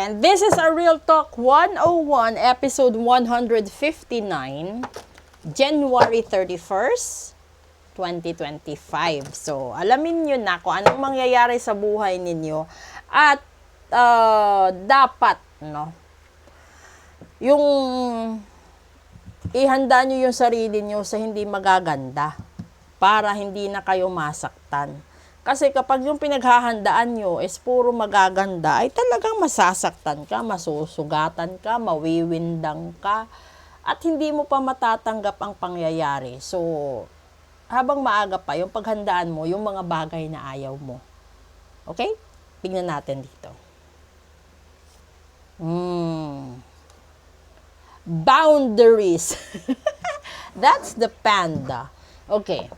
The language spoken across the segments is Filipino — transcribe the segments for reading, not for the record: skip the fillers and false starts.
And this is a Real Talk 101, episode 159, January 31st, 2025. So, alamin nyo na kung anong mangyayari sa buhay ninyo at dapat, no, yung ihanda nyo yung sarili nyo sa hindi magaganda para hindi na kayo masaktan. Kasi kapag yung pinaghahandaan nyo is puro magaganda, ay talagang masasaktan ka, masusugatan ka, mawiwindang ka, at hindi mo pa matatanggap ang pangyayari. So, habang maaga pa, yung paghandaan mo, yung mga bagay na ayaw mo. Okay? Tingnan natin dito. Boundaries. That's the panda. Okay.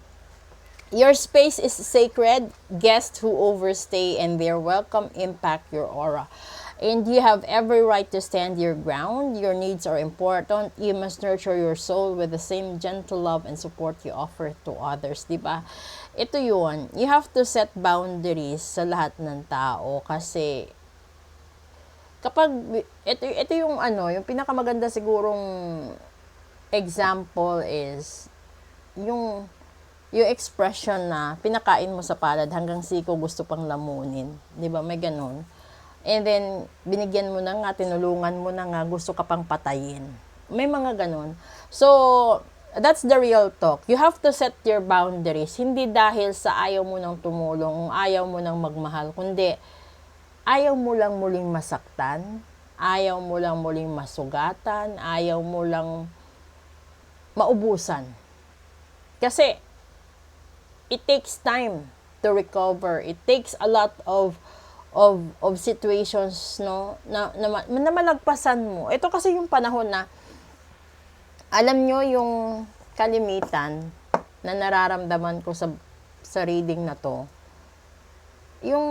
Your space is sacred. Guests who overstay and their welcome impact your aura. And you have every right to stand your ground. Your needs are important. You must nurture your soul with the same gentle love and support you offer to others. Diba? Ito yun. You have to set boundaries sa lahat ng tao kasi kapag ito yung yung pinakamaganda sigurong example is yung expression na pinakain mo sa palad hanggang siko gusto pang lamunin. 'Di ba? May ganun. And then binigyan mo na nga, tinulungan mo na nga, gusto ka pang patayin. May mga ganun. So, that's the real talk. You have to set your boundaries. Hindi dahil sa ayaw mo nang tumulong, ayaw mo nang magmahal, kundi ayaw mo lang muling masaktan, ayaw mo lang muling masugatan, ayaw mo lang maubusan. Kasi it takes time to recover. It takes a lot of situations, no, na malagpasan mo. Ito kasi yung panahon na alam nyo yung kalimitan na nararamdaman ko sa reading na to. Yung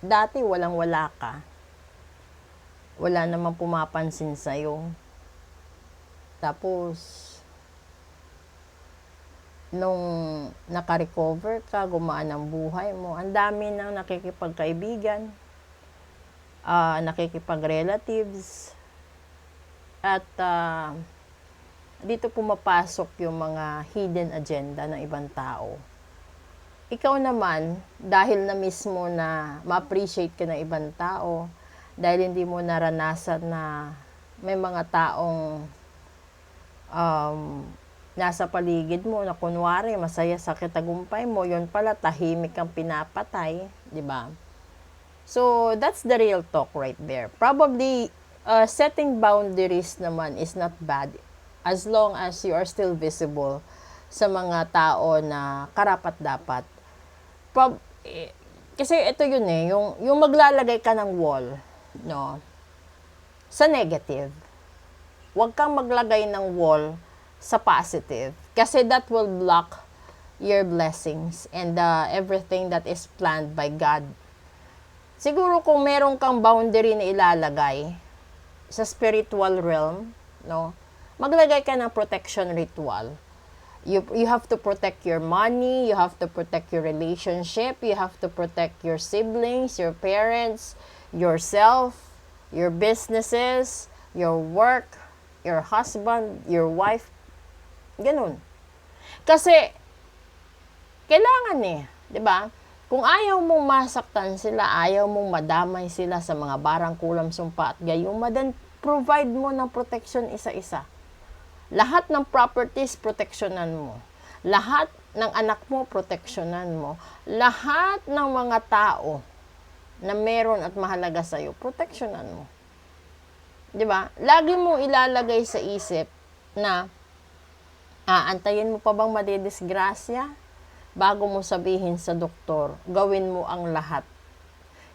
dati walang-wala ka. Wala namang pumapansin sa'yo. Tapos nung naka-recover ka, gumaan ang buhay mo, ang dami nang nakikipagkaibigan, nakikipag-relatives, at dito pumapasok yung mga hidden agenda ng ibang tao. Ikaw naman, dahil na mismo na ma-appreciate ka ng ibang tao, dahil hindi mo naranasan na may mga taong nasa paligid mo na kunwari masaya sa kitagumpay mo, yun pala tahimik kang pinapatay, di ba? So, that's the real talk right there. Probably, setting boundaries naman is not bad as long as you are still visible sa mga tao na karapat-dapat. Kasi ito yun yung maglalagay ka ng wall, no? Sa negative. Huwag kang maglagay ng wall sa positive. Kasi that will block your blessings and everything that is planned by God. Siguro kung meron kang boundary na ilalagay sa spiritual realm, no, maglagay ka ng protection ritual. You have to protect your money, you have to protect your relationship, you have to protect your siblings, your parents, yourself, your businesses, your work, your husband, your wife. Ganun. Kasi, kailangan 'di ba? Kung ayaw mong masaktan sila, ayaw mong madamay sila sa mga barang kulam, sumpa at gayuma, then provide mo ng protection isa-isa. Lahat ng properties, proteksyonan mo. Lahat ng anak mo, proteksyonan mo. Lahat ng mga tao na meron at mahalaga sa'yo, proteksyonan mo. 'Di ba? Lagi mong ilalagay sa isip na antayin mo pa bang madidisgrasya? Bago mo sabihin sa doktor, gawin mo ang lahat.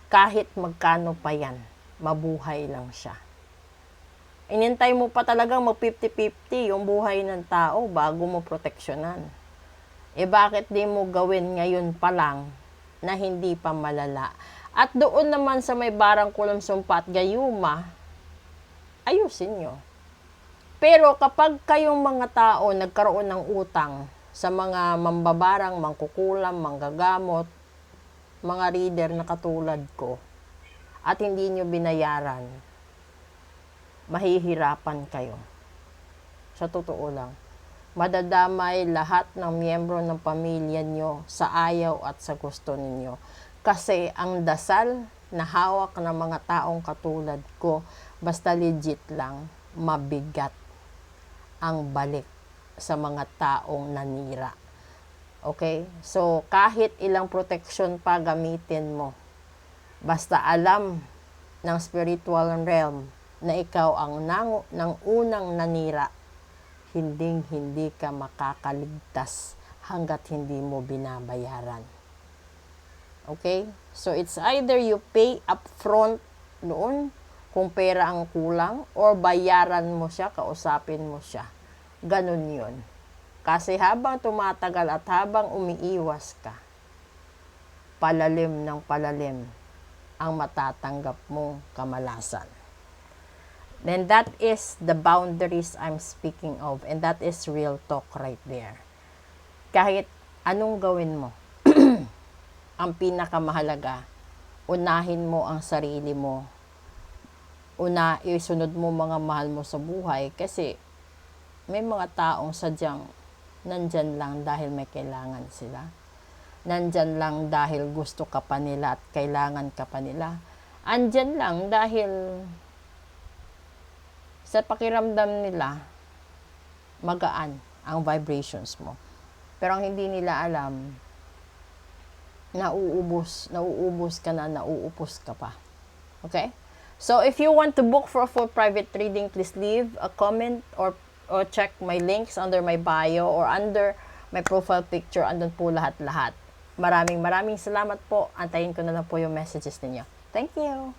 Kahit magkano pa yan, mabuhay lang siya. Inintay mo pa talagang mag 50-50 yung buhay ng tao bago mo proteksyonan. Bakit di mo gawin ngayon pa lang na hindi pa malala? At doon naman sa may barang kulam, sumpa at gayuma, ayusin nyo. Pero kapag kayong mga tao nagkaroon ng utang sa mga mambabarang, mangkukulam, manggagamot, mga reader na katulad ko, at hindi nyo binayaran, mahihirapan kayo. Sa totoo lang. Madadamay lahat ng miyembro ng pamilya nyo sa ayaw at sa gusto ninyo. Kasi ang dasal na hawak ng mga taong katulad ko, basta legit lang, mabigat ang balik sa mga taong nanira. Okay? So, kahit ilang protection pa gamitin mo, basta alam ng spiritual realm na ikaw ang ng unang nanira, hindi ka makakaligtas hanggat hindi mo binabayaran. Okay? So, it's either you pay upfront noon kung pera ang kulang, or bayaran mo siya, kausapin mo siya. Ganun yun. Kasi habang tumatagal at habang umiiwas ka, palalim ng palalim ang matatanggap mong kamalasan. Then that is the boundaries I'm speaking of, and that is real talk right there. Kahit anong gawin mo, ang pinakamahalaga, unahin mo ang sarili mo. Isunod mo mga mahal mo sa buhay, kasi may mga taong sadyang nandyan lang dahil may kailangan sila. Nandyan lang dahil gusto ka pa nila at kailangan ka pa nila. Andyan lang dahil sa pakiramdam nila, magaan ang vibrations mo. Pero ang hindi nila alam, nauubos ka na, nauupos ka pa. Okay? So, if you want to book for a full private reading, please leave a comment or check my links under my bio or under my profile picture. Andun po lahat-lahat. Maraming salamat po. Antayin ko na lang po yung messages ninyo. Thank you!